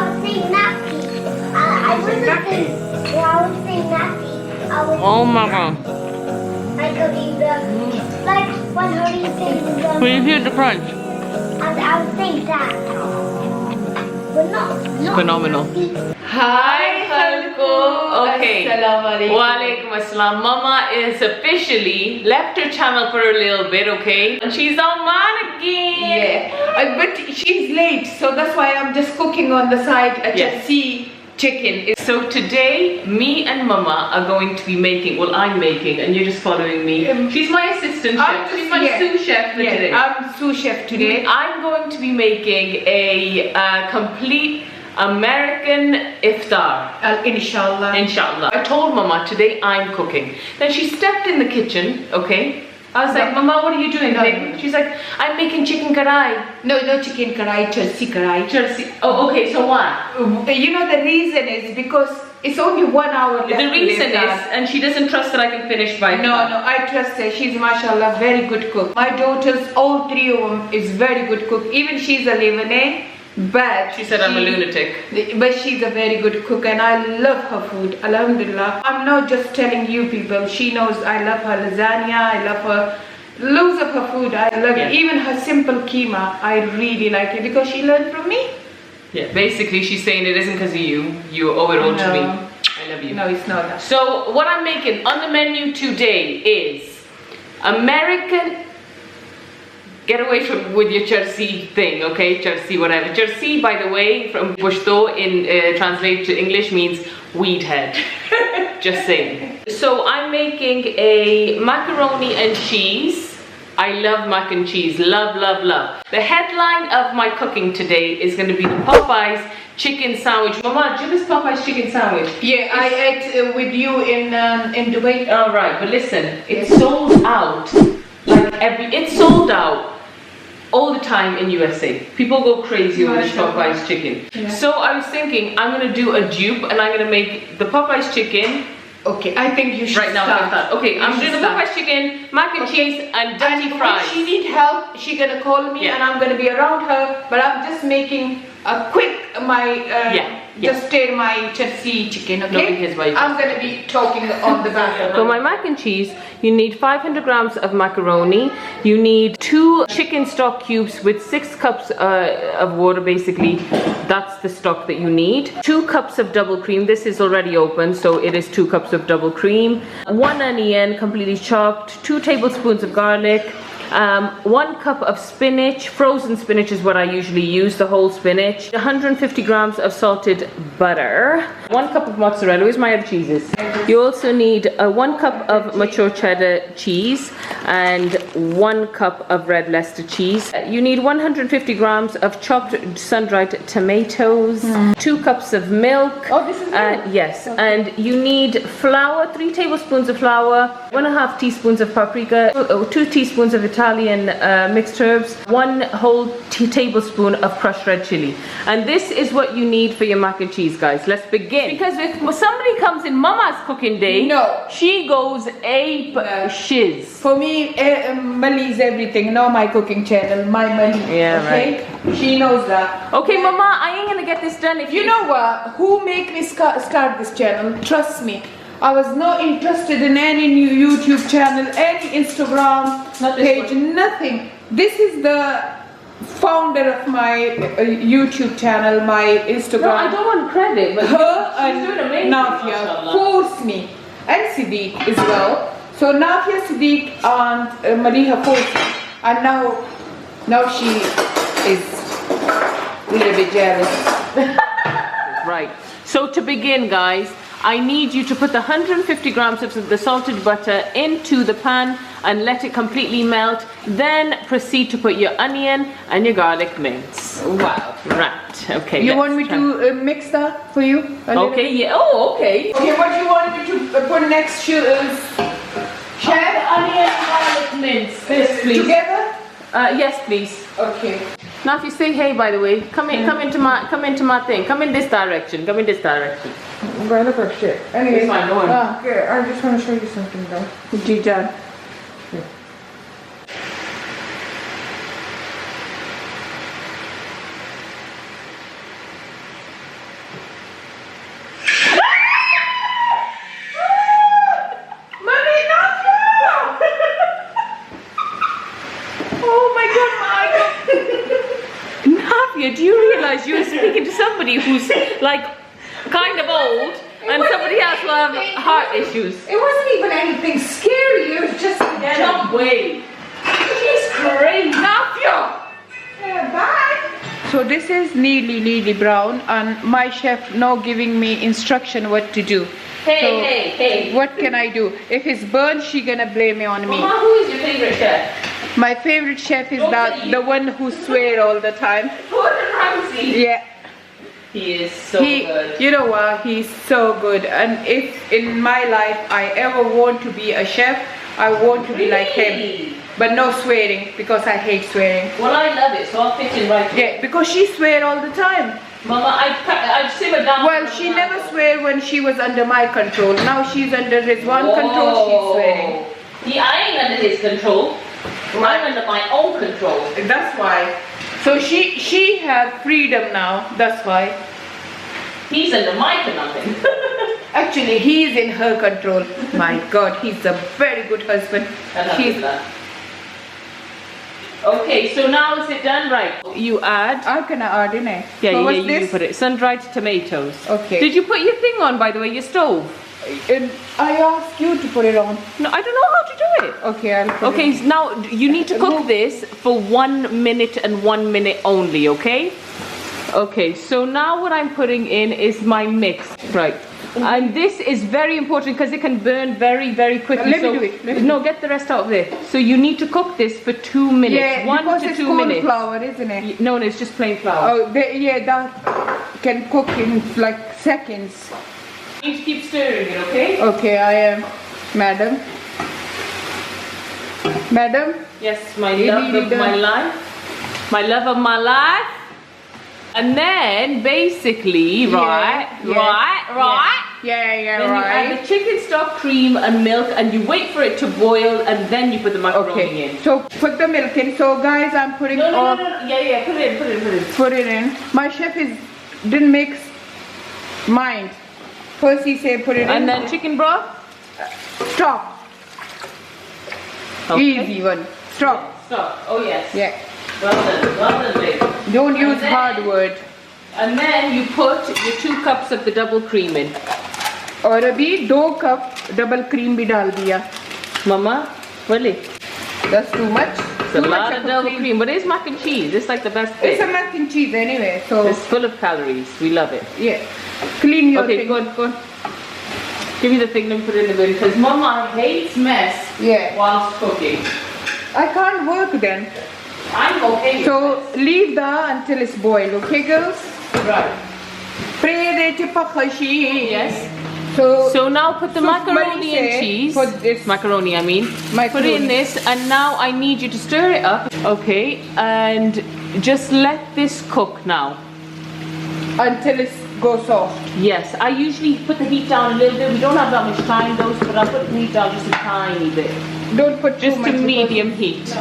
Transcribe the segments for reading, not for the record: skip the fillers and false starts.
would say nappy. I wouldn't say, yeah, I would say nappy. Oh my god. Like a like when Harry says Will you hear the crunch? I would think that. But not Phenomenal. Hi, Khalko. Okay. Walaikum assalam. Mama is officially left her channel for a little bit, okay? And she's on again. Yeah. But she's late, so that's why I'm just cooking on the side a Chelsea chicken. So today, me and Mama are going to be making, well, I'm making, and you're just following me. She's my assistant chef. She's my sous chef for today. I'm sous chef today. I'm going to be making a complete American iftar. Inshallah. Inshallah. I told Mama today I'm cooking. Then she stepped in the kitchen, okay? I was like, Mama, what are you doing, baby? She's like, I'm making chicken karai. No chicken karai, Chelsea karai. Chelsea. Oh, okay, so what? You know the reason is because it's only 1 hour left. The reason is, and she doesn't trust that I can finish by No, I trust her. She's mashallah very good cook. My daughters, all 3 of them, is very good cook. Even she's a Lebanese. But she said I'm a lunatic. But she's a very good cook and I love her food. Alhamdulillah. I'm not just telling you people. She knows I love her lasagna. I love her loads of her food. I love it. Even her simple keema. I really like it because she learned from me. Yeah. Basically, she's saying it isn't because of you. You owe it all to me. I love you. No, it's not that. So what I'm making on the menu today is American. Get away from with your Chelsea thing, okay? Chelsea, whatever. Chelsea, by the way, from Pushto in translate to English means weed head. Just saying. So I'm making a macaroni and cheese. I love mac and cheese. Love, love, love. The headline of my cooking today is going to be the Popeyes chicken sandwich. Mama, do you miss Popeyes chicken sandwich? Yeah, I ate with you in Dubai. All right, but listen, it's sold out. Like it's sold out all the time in USA. People go crazy over this Popeyes chicken. Yeah. So I was thinking I'm gonna do a dupe and I'm gonna make the Popeyes chicken. Okay, I think you should right now. start. Okay, I'm doing the Popeyes chicken, mac and cheese, and dirty fries. If she need help, she gonna call me and I'm gonna be around her. But I'm just making a quick just stir my Chelsea chicken. Okay, I'm gonna be talking on the back. For my mac and cheese, you need 500 grams of macaroni. You need 2 chicken stock cubes with 6 cups of water. Basically, that's the stock that you need. 2 cups of double cream. This is already open, so it is 2 cups of double cream. 1 onion, completely chopped. 2 tablespoons of garlic. 1 cup of spinach. Frozen spinach is what I usually use, the whole spinach. 150 grams of salted butter. 1 cup of mozzarella. Where's my other cheeses? You also need 1 cup of mature cheddar cheese and 1 cup of red Leicester cheese. You need 150 grams of chopped sun-dried tomatoes. 2 cups of milk. Oh, this is milk? Yes. Okay. And you need flour, 3 tablespoons of flour, 1.5 teaspoons of paprika, 2 teaspoons of Italian mixed herbs, 1 whole tablespoon of crushed red chili. And this is what you need for your mac and cheese, guys. Let's begin. Because if somebody comes in Mama's cooking day, she goes ape shiz. For me, Mali is everything. No, my cooking channel, my Mali. Yeah, okay? Right. She knows that. Okay, Mama, I ain't gonna get this done if you know what? Who make me start this channel? Trust me. I was not interested in any new YouTube channel, any Instagram page, nothing. This is the founder of my YouTube channel, my Instagram. No, I don't want credit, but her and Nafia forced me, and Siddiq as well. So Nafia, Siddiq and Maliha forced me, and now she is a little bit jealous. Right. So to begin, guys, I need you to put the 150 grams of the salted butter into the pan and let it completely melt. Then proceed to put your onion and your garlic mince. Wow. Right. Okay. You want me to mix that for you? Okay. Yeah. Oh, okay. Okay. What you want me to put next? Chef, onion and garlic mince. Yes, please. Together? Yes, please. Okay. Now, if you say hey, by the way, come into my thing. Come in this direction. Come in this direction. I'm going to look up shit. Anyway, fine, go on. Okay, I just want to show you something though. Jijan. my God, Navia, do you realize you're speaking to somebody who's like kind of old and somebody else will have heart issues? It wasn't even anything scary. It was just Jump away. She's crazy. Navia. Bye. So this is nearly brown, and my chef now giving me instruction what to do. Hey. What can I do? If it's burnt, she gonna blame it on me. Mama, who is your favorite chef? My favorite chef is the one who swear all the time. Gordon Ramsay. Yeah. He is so good. You know what? He's so good. And if in my life I ever want to be a chef, I want to be like him. But no swearing, because I hate swearing. Well, I love it, so I'll fit in right here. Yeah, because she swear all the time. Mama, I'd simmer down. Well, she never swear when she was under my control. Now she's under Rizwan control, she's swearing. Yeah, I ain't under his control. I'm under my own control. That's why. So she have freedom now, that's why. He's under my nothing. Actually, he's in her control. My God, he's a very good husband. Okay, so now is it done? Right. You add. I'm gonna add in it. Yeah, so you put it. Sun-dried tomatoes. Okay. Did you put your thing on, by the way, your stove? I asked you to put it on. No, I don't know how to do it. Okay, I'll put it Okay, so now you need to cook this for 1 minute and 1 minute only, okay? Okay, so now what I'm putting in is my mix, right? And this is very important because it can burn very, very quickly. Let me do it. No, get the rest out of there. So you need to cook this for 2 minutes. Yeah, 1 because to it's 2 minutes. flour, isn't it? No, it's just plain flour. Oh, yeah, that can cook in like seconds. You need to keep stirring it, okay? Okay, I am, madam. Madam? Yes, my love of my life. My love of my life. And then basically, right? Then You add the chicken stock, cream and milk, and you wait for it to boil, and then you put the macaroni in. So put the milk in. So guys, I'm putting No. Yeah, put it in. Put it in. My chef didn't mix mine. First he said put it in. And then chicken broth. Stop. Okay. Easy one. Stop. Stop. Oh yes. Yeah. Well done, babe. Don't use hard word. And then you put your 2 cups of the double cream in. और अभी 2 cup double cream भी डाल दिया. Mama, really? That's too much. It's a lot of double cream, but it's mac and cheese. It's like the best thing. It's a mac and cheese anyway, so It's full of calories. We love it. yeah. Clean your Okay, thing. go on. Give me the thing and put it in the bin because Mama hates mess Yeah. whilst cooking. I can't work then. I'm okay with So this. leave that until it's boiled, okay, girls? Right. Yes. So now put the So macaroni and Marisha, cheese. put this- Macaroni, I mean. Put it Macaroni. in this, and now I need you to stir it up. Okay, and just let this cook now. Until it goes soft. Yes, I usually put the heat down a little bit. We don't have that much time though, but I put the heat down just a tiny bit. Don't put Just too to much because medium heat.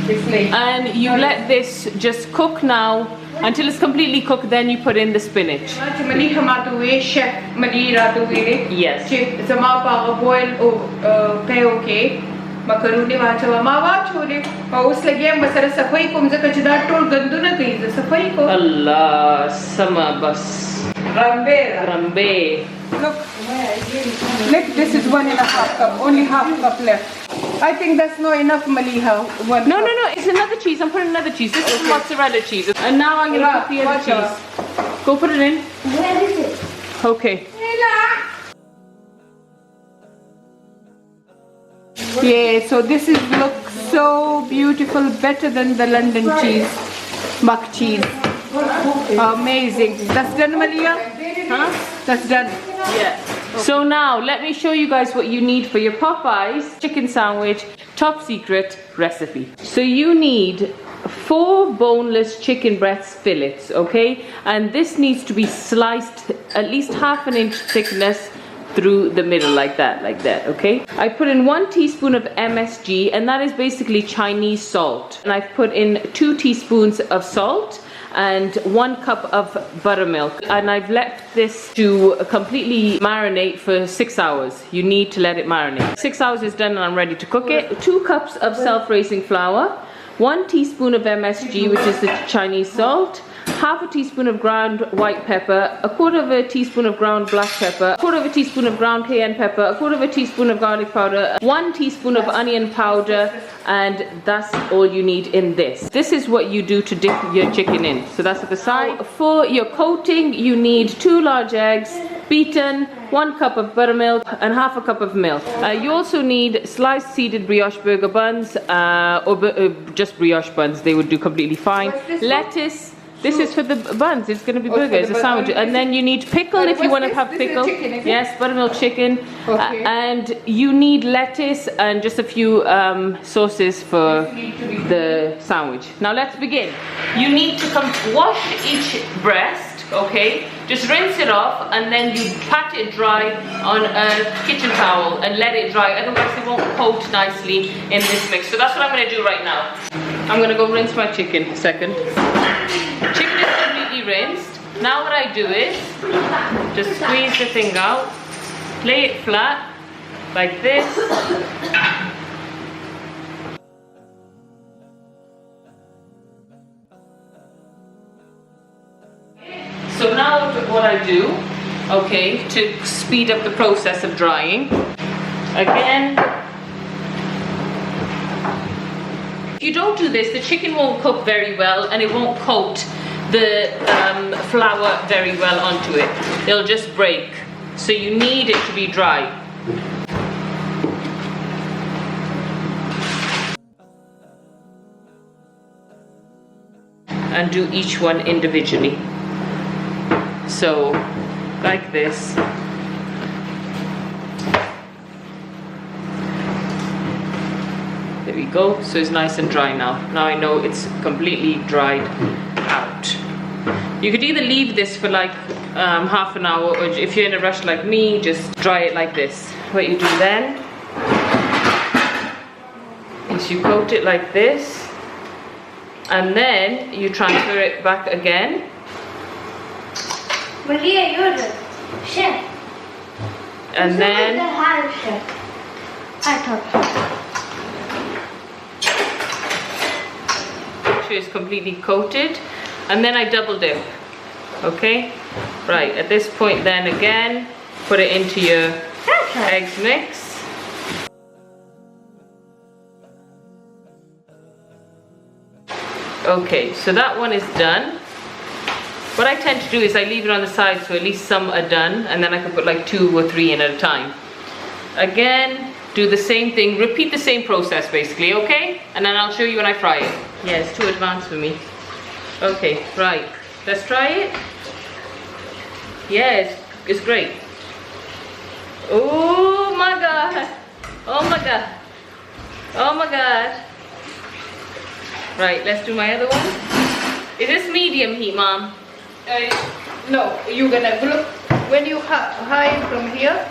it's late. And you let this just cook now until it's completely cooked, then you put in the spinach. Maliha matuwe, chef Maliha tuwe. Yes. Chef sama pa boil pe okay. Macaroni wacha ma wachole. Pa us lagi masara safai ko mza kachda tol gandu na kai safai ko. Allah, sama bas. Rambe. Look, this is 1.5 cup. Only half cup left. I think that's not enough, Maliha. No, it's another cheese. I'm putting another cheese. This is mozzarella cheese. And now I'm going to put the other cheese. Go put it in. Where is it? Okay. Yeah, so this is looks so beautiful, better than the London cheese, buck cheese. Amazing. That's done, Maliha? Huh? That's done. Yeah. So now let me show you guys what you need for your Popeyes chicken sandwich top secret recipe. So you need 4 boneless chicken breast fillets, okay? And this needs to be sliced at least ½ an inch thickness through the middle like that, okay? I put in 1 teaspoon of MSG, and that is basically Chinese salt. And I've put in 2 teaspoons of salt and 1 cup of buttermilk, and I've left this to completely marinate for 6 hours. You need to let it marinate. 6 hours is done and I'm ready to cook it. 2 cups of self-raising flour, 1 teaspoon of MSG, which is the Chinese salt, half a teaspoon of ground white pepper, a quarter of a teaspoon of ground black pepper, a quarter of a teaspoon of ground cayenne pepper, a quarter of a teaspoon of garlic powder, 1 teaspoon of onion powder, and that's all you need in this. This is what you do to dip your chicken in. So that's at the side. For your coating, you need 2 large eggs, beaten, 1 cup of buttermilk, and half a cup of milk. You also need sliced seeded brioche burger buns, or just brioche buns. They would do completely fine. Lettuce. This is for the buns. It's going to be burgers, a sandwich. And then you need pickle if you want to have pickle. Yes, buttermilk chicken. Okay. And you need lettuce and just a few sauces for the sandwich. Now let's begin. You need to wash each breast, okay? Just rinse it off and then you pat it dry on a kitchen towel and let it dry. Otherwise it won't coat nicely in this mix. So that's what I'm going to do right now. I'm going to go rinse my chicken a second. Chicken is completely rinsed. Now what I do is just squeeze the thing out, lay it flat like this. So now what I do, okay, to speed up the process of drying, again, if you don't do this, the chicken won't cook very well and it won't coat the flour very well onto it. It'll just break. So you need it to be dry. And do each one individually. So, like this. There we go. So it's nice and dry now. Now I know it's completely dried out. You could either leave this for like half an hour, or if you're in a rush like me, just dry it like this. What you do then is you coat it like this, and then you transfer it back again. Maliha, you're the chef. And then the house chef. I thought. is completely coated, and then I double dip. Okay, right, at this point then again put it into your eggs mix. Okay, so that one is done. What I tend to do is I leave it on the side so at least some are done, and then I can put like 2 or 3 in at a time. Again, do the same thing, repeat the same process basically, okay? And then I'll show you when I fry it. Yeah, it's too advanced for me. Okay, right. Let's try it. Yeah, it's great. Oh my god. Oh my god. Oh my god. Right, let's do my other one. Is this medium heat, Mom? No, you're gonna look when you high from here.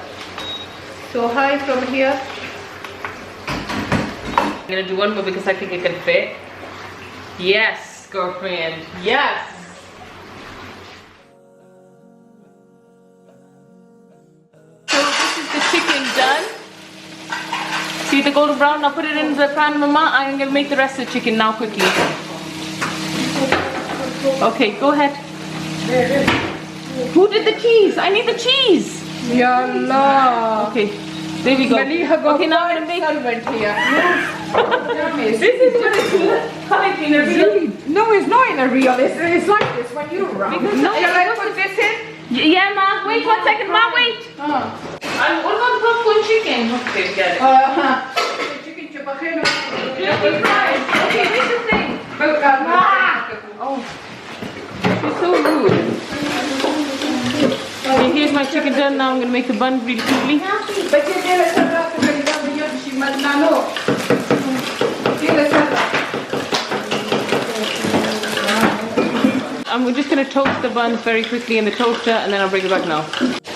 So high from here. I'm gonna do one more because I think it can fit. Yes, girlfriend. Yes. So this is the chicken done. See the golden brown? Now put it in the pan, Mama. I'm gonna make the rest of the chicken now quickly. Okay, go ahead. Who did the cheese? I need the cheese. Yallah. Okay, there we go. Maliha, go okay, now I'm gonna make solvent here. This is what it's like in a real. No, it's not in a real. It's like this when you run. Because no, shall I put this in? Yeah, Ma. Wait 1 second, Ma. Wait. What about the popcorn chicken? Okay, get it. Chicken chipacheno. Okay, this is the thing. Oh, she's so rude. Okay, here's my chicken done. Now I'm gonna make the bun really quickly. I'm just gonna toast the buns very quickly in the toaster, and then I'll bring it back now.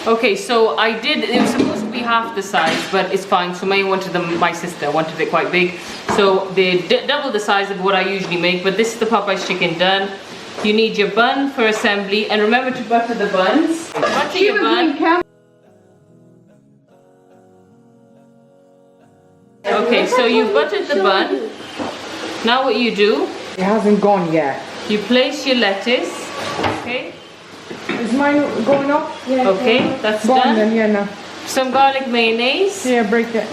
Okay, so it was supposed to be half the size, but it's fine. So my sister wanted it quite big, so they double the size of what I usually make. But this is the Popeyes chicken done. You need your bun for assembly, and remember to butter the buns. Butter your bun. Okay, so you buttered the bun. Now what you do, It hasn't gone yet. you place your lettuce. Okay. Is mine going up? Yeah. Okay, that's Go on done. then, yeah, no. Some garlic mayonnaise. Yeah, break it.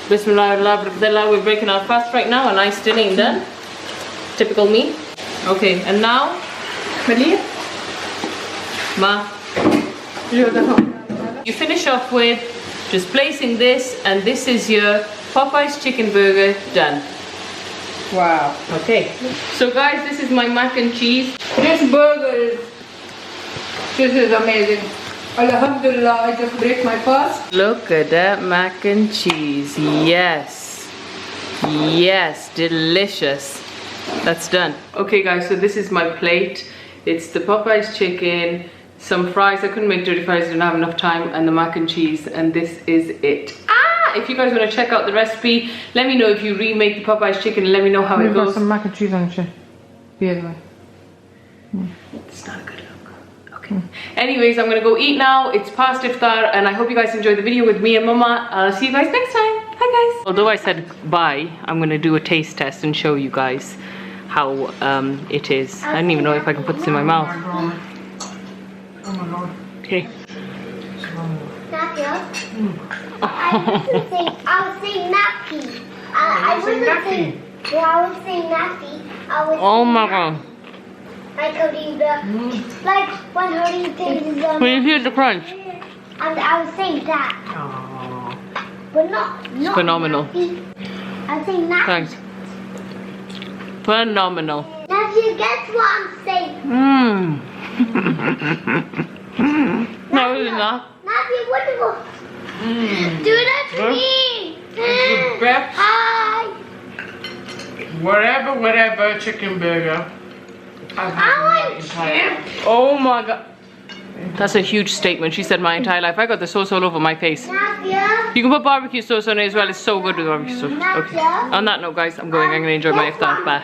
Bismillah, we're breaking our fast right now and I still ain't done. Typical me. Okay, and now, Maliha? Ma, You're the home. you finish off with just placing this, and this is your Popeyes chicken burger done. Wow. Okay, so guys, this is my mac and cheese. This burger this is amazing. Alhamdulillah, I just break my fast. Look at that mac and cheese. Yes. Yes, delicious. That's done. Okay guys, so this is my plate. It's the Popeyes chicken, some fries. I couldn't make dirty fries, I didn't have enough time, and the mac and cheese, and this is it. If you guys want to check out the recipe, let me know if you remake the Popeyes chicken and let me know how it We've got goes. some mac and cheese on it. Yeah. It's not a good look. Okay. Anyways, I'm gonna go eat now. It's past iftar, and I hope you guys enjoyed the video with me and Mama. I'll see you guys next time. Bye guys. Although I said bye, I'm gonna do a taste test and show you guys how it is. I don't even know if I can put this in my mouth. Oh my god. Okay. Nappy. I was saying nappy. I wasn't saying. Yeah, I was saying nappy. I was. Oh my god. Like how do you like when how do you take the Can you hear the crunch? And I was saying that. But not phenomenal. nappy. I was saying nappy. Thanks. Phenomenal. Nappy, guess what I'm saying? Mmm. No, it's not. Nappy, wonderful. Do that to me. best. Hi. Whatever chicken burger. I want Oh my god. That's a huge statement. She said my entire life. I got the sauce all over my face. Nappy. You can put barbecue sauce on it as well. It's so good with barbecue sauce. Okay. On that note, guys, I'm going. I'm going to enjoy my iftar. Bye.